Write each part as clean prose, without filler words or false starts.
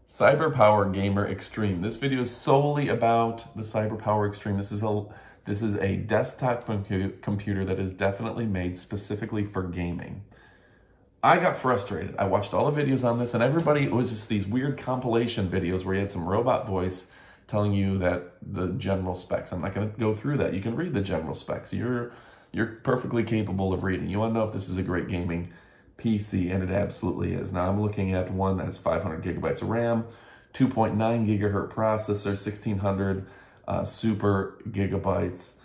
CyberPower Gamer Xtreme. This video is solely about the CyberPower Xtreme. This is a desktop computer that is definitely made specifically for gaming. I got frustrated. I watched all the videos on this, and it was just these weird compilation videos where you had some robot voice telling you that the general specs. I'm not going to go through that. You can read the general specs. You're perfectly capable of reading. You want to know if this is a great gaming PC, and it absolutely is. Now I'm looking at one that has 500 gigabytes of RAM, 2.9 gigahertz processor, 1600 super gigabytes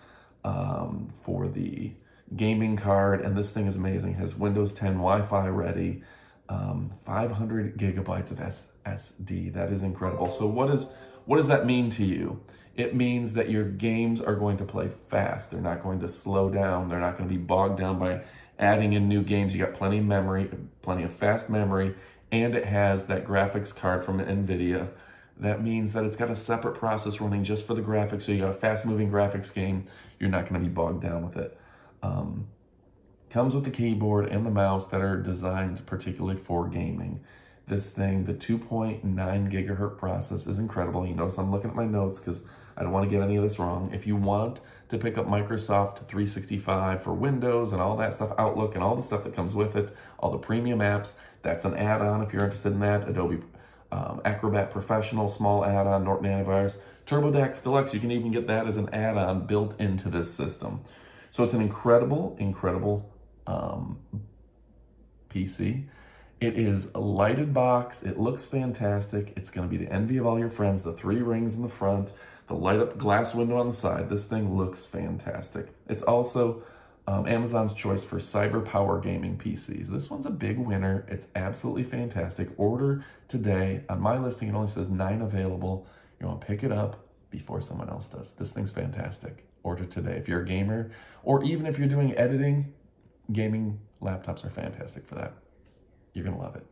for the gaming card, and this thing is amazing. It has Windows 10 Wi-Fi ready, 500 gigabytes of SSD. That is incredible. So what does that mean to you? It means that your games are going to play fast. They're not going to slow down. They're not going to be bogged down by adding in new games. You got plenty of memory, plenty of fast memory, and it has that graphics card from NVIDIA. That means that it's got a separate process running just for the graphics. So you got a fast-moving graphics game. You're not going to be bogged down with it. Comes with the keyboard and the mouse that are designed particularly for gaming. This thing, the 2.9 gigahertz process is incredible. You notice I'm looking at my notes because I don't want to get any of this wrong. If you want to pick up Microsoft 365 for Windows and all that stuff, Outlook and all the stuff that comes with it, all the premium apps, that's an add-on if you're interested in that. Adobe Acrobat Professional, small add-on, Norton Antivirus. TurboDex Deluxe, you can even get that as an add-on built into this system. So it's an incredible PC. It is a lighted box. It looks fantastic. It's going to be the envy of all your friends. The 3 rings in the front, the light up glass window on the side. This thing looks fantastic. It's also Amazon's choice for CyberPower gaming PCs. This one's a big winner. It's absolutely fantastic. Order today. On my listing, it only says 9 available. You want to pick it up before someone else does. This thing's fantastic. Order today. If you're a gamer, or even if you're doing editing, gaming laptops are fantastic for that. You're going to love it.